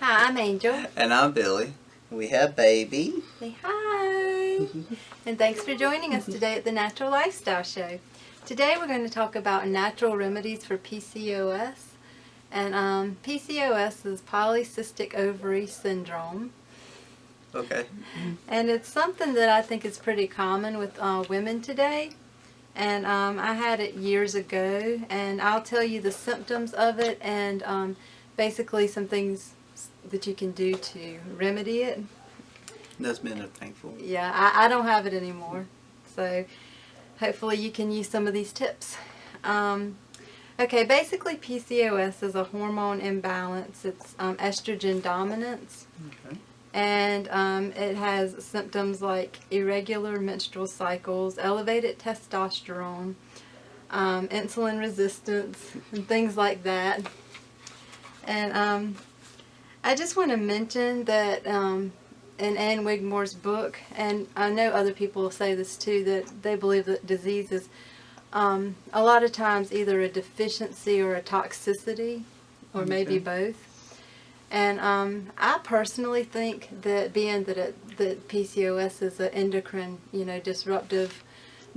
Hi, I'm Angel. And I'm Billy. We have baby. Say hi. And thanks for joining us today at the Natural Lifestyle Show. Today we're going to talk about natural remedies for PCOS. And PCOS is polycystic ovary syndrome. Okay. And it's something that I think is pretty common with women today. And I had it years ago, and I'll tell you the symptoms of it and basically some things that you can do to remedy it. Those men are thankful. Yeah, I don't have it anymore, so hopefully you can use some of these tips. Okay, basically PCOS is a hormone imbalance. It's estrogen dominance. Okay. And it has symptoms like irregular menstrual cycles, elevated testosterone, insulin resistance, and things like that. And I just want to mention that in Ann Wigmore's book, and I know other people say this too, that they believe that disease is a lot of times either a deficiency or a toxicity, or maybe both. And I personally think that being that PCOS is an endocrine, disruptive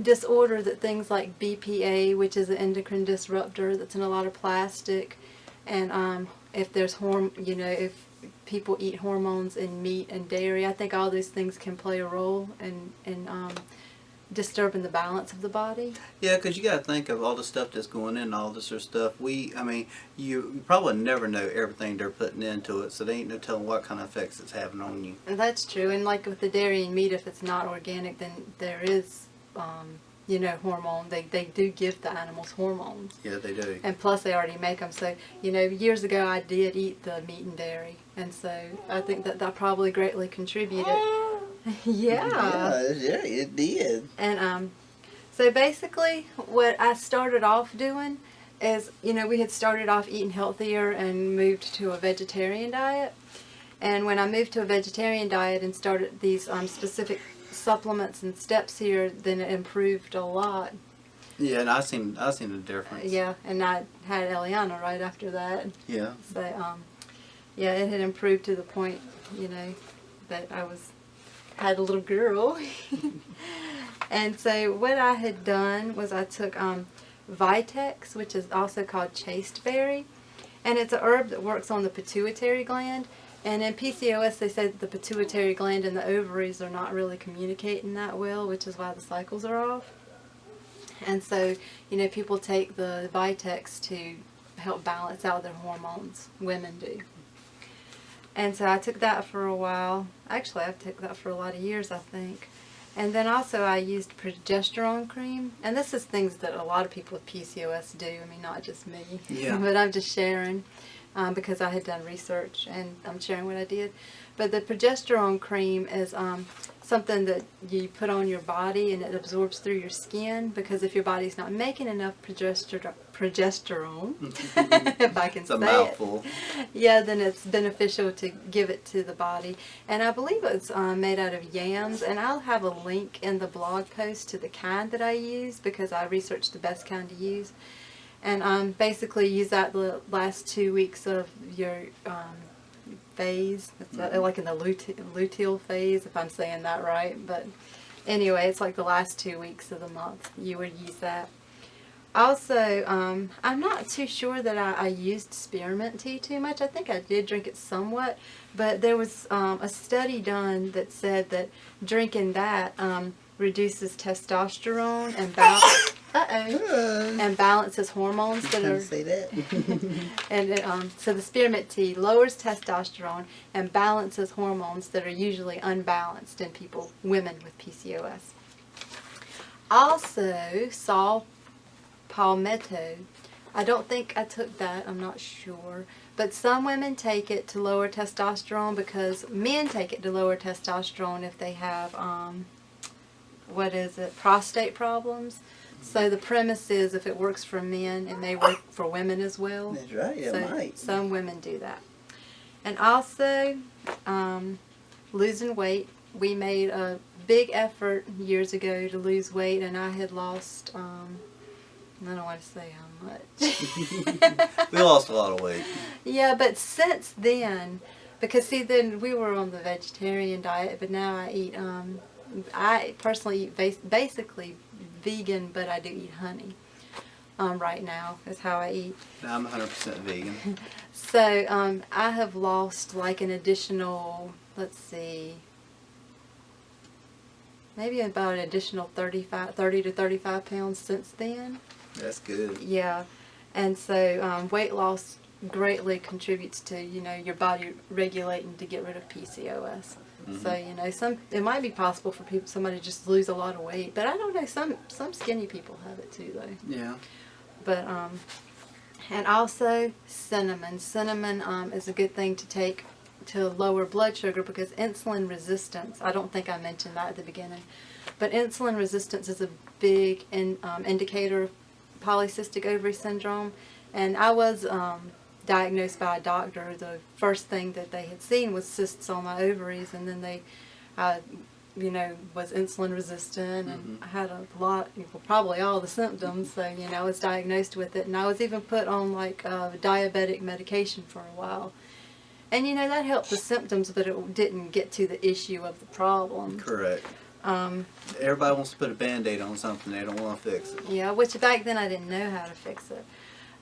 disorder, that things like BPA, which is an endocrine disruptor that's in a lot of plastic, and if there's if people eat hormones in meat and dairy, I think all those things can play a role in disturbing the balance of the body. Yeah, because you got to think of all the stuff that's going in, all this sort of stuff. You probably never know everything they're putting into it, so they ain't no telling what kind of effects it's having on you. And that's true. And like with the dairy and meat, if it's not organic, then there is, hormone. They do give the animals hormones. Yeah, they do. And plus they already make them. So, years ago I did eat the meat and dairy. And so I think that probably greatly contributed. Yeah, it did. And so basically what I started off doing is, we had started off eating healthier and moved to a vegetarian diet. And when I moved to a vegetarian diet and started these specific supplements and steps here, then it improved a lot. Yeah, and I seen the difference. Yeah, and I had Eliana right after that. Yeah. So, it had improved to the point, that I had a little girl. And so what I had done was I took Vitex, which is also called chasteberry, and it's a herb that works on the pituitary gland. And in PCOS they say that the pituitary gland and the ovaries are not really communicating that well, which is why the cycles are off. And so, people take the Vitex to help balance out their hormones. Women do. And so I took that for a while. Actually, I've taken that for a lot of years, I think. And then also I used progesterone cream. And this is things that a lot of people with PCOS do. I mean, not just me. Yeah. But I'm just sharing because I had done research and I'm sharing what I did. But the progesterone cream is something that you put on your body and it absorbs through your skin, because if your body's not making enough progesterone, if I can it's a say mouthful. it, then it's beneficial to give it to the body. And I believe it's made out of yams, and I'll have a link in the blog post to the kind that I use because I researched the best kind to use. And basically use that the last 2 weeks of your phase. It's like in the luteal phase, if I'm saying that right. But anyway, it's like the last 2 weeks of the month you would use that. Also, I'm not too sure that I used spearmint tea too much. I think I did drink it somewhat, but there was a study done that said that drinking that reduces testosterone and balances hormones that are. Say that. And so the spearmint tea lowers testosterone and balances hormones that are usually unbalanced in women with PCOS. Also, saw palmetto. I don't think I took that, I'm not sure. But some women take it to lower testosterone because men take it to lower testosterone if they have, prostate problems. So the premise is if it works for men, it may work for women as well. That's right, it might. Some women do that. And also, losing weight. We made a big effort years ago to lose weight, and I had lost, I don't want to say how much. We lost a lot of weight. Yeah, but since then, Because see, then we were on the vegetarian diet, but now I personally eat basically vegan, but I do eat honey. Right now is how I eat. Now I'm 100% vegan. So I have lost like an additional, let's see, maybe about an additional 30 to 35 pounds since then. That's good. Yeah, and so weight loss greatly contributes to, you know, your body regulating to get rid of PCOS. So, you know, it might be possible for somebody to just lose a lot of weight, but I don't know, some skinny people have it too though. Yeah. But and also cinnamon. Cinnamon is a good thing to take to lower blood sugar, because insulin resistance, I don't think I mentioned that at the beginning, but insulin resistance is a big indicator of polycystic ovary syndrome. And I was diagnosed by a doctor. The first thing that they had seen was cysts on my ovaries, and then they you know, was insulin resistant, and I had a lot, probably all the symptoms, so, you know, I was diagnosed with it, and I was even put on like diabetic medication for a while. And, you know, that helped the symptoms, but it didn't get to the issue of the problem. Correct. Everybody wants to put a Band-Aid on something, they don't want to fix it. Yeah, which back then I didn't know how to fix it.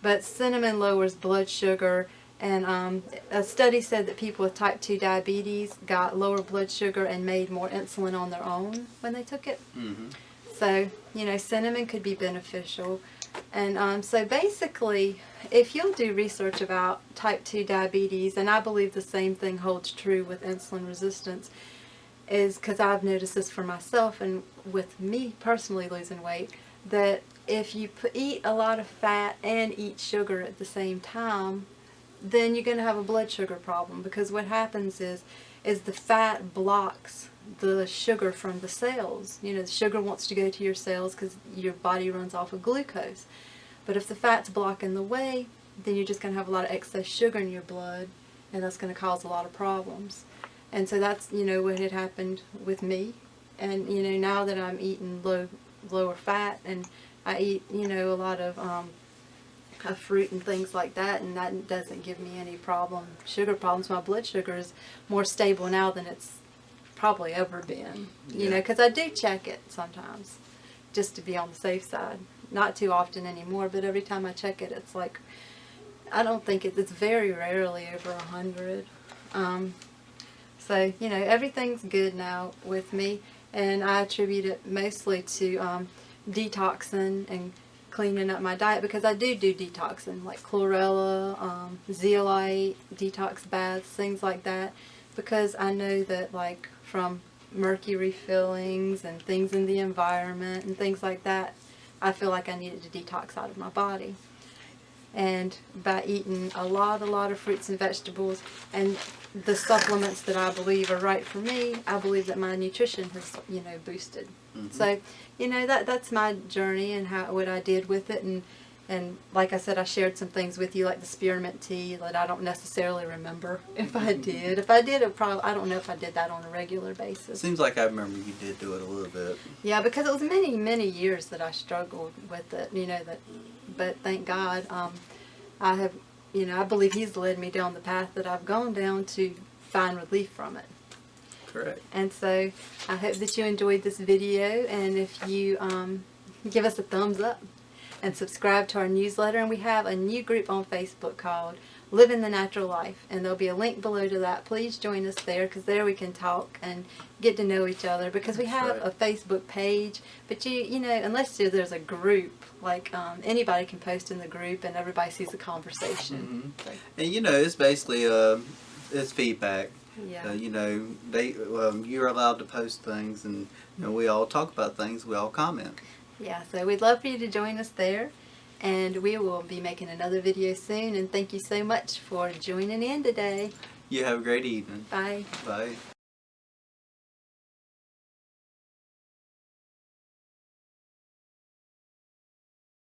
But cinnamon lowers blood sugar, and a study said that people with type 2 diabetes got lower blood sugar and made more insulin on their own when they took it. So, you know, cinnamon could be beneficial. And so basically, if you'll do research about type 2 diabetes, and I believe the same thing holds true with insulin resistance, is because I've noticed this for myself and with me personally losing weight, that if you eat a lot of fat and eat sugar at the same time, then you're going to have a blood sugar problem, because what happens is the fat blocks the sugar from the cells. You know, the sugar wants to go to your cells because your body runs off of glucose. But if the fat's blocking the way, then you're just going to have a lot of excess sugar in your blood, and that's going to cause a lot of problems. And so that's, you know, what had happened with me. And, you know, now that I'm eating lower fat, and I eat, you know, a lot of fruit and things like that, and that doesn't give me any sugar problems. My blood sugar is more stable now than it's probably ever been, you know, because I do check it sometimes just to be on the safe side. Not too often anymore, but every time I check it, it's like, I don't think it's very rarely over 100. So, you know, everything's good now with me, and I attribute it mostly to detoxing and cleaning up my diet, because I do detoxing, like chlorella, zeolite, detox baths, things like that, because I know that, like, from mercury fillings and things in the environment and things like that, I feel like I needed to detox out of my body. And by eating a lot of fruits and vegetables and the supplements that I believe are right for me, I believe that my nutrition has, you know, boosted. So, you know, that's my journey and what I did with it. And like I said, I shared some things with you, like the spearmint tea, that I don't necessarily remember if I did. If I did, I don't know if I did that on a regular basis. Seems like I remember you did do it a little bit. Yeah, because it was many years that I struggled with it, you know, but thank God, I have, you know, I believe He's led me down the path that I've gone down to find relief from it. Correct. And so I hope that you enjoyed this video, and if you give us a thumbs up and subscribe to our newsletter. And we have a new group on Facebook called Living the Natural Life, and there'll be a link below to that. Please join us there, because there we can talk and get to know each other, because we have a Facebook page, but you know, unless there's a group, like anybody can post in the group and everybody sees the conversation. So, and you know, it's basically it's feedback. yeah. You know, you're allowed to post things, and you know, we all talk about things, we all comment. Yeah, so we'd love for you to join us there, and we will be making another video soon, and thank you so much for joining in today. You have a great evening. Bye. Bye.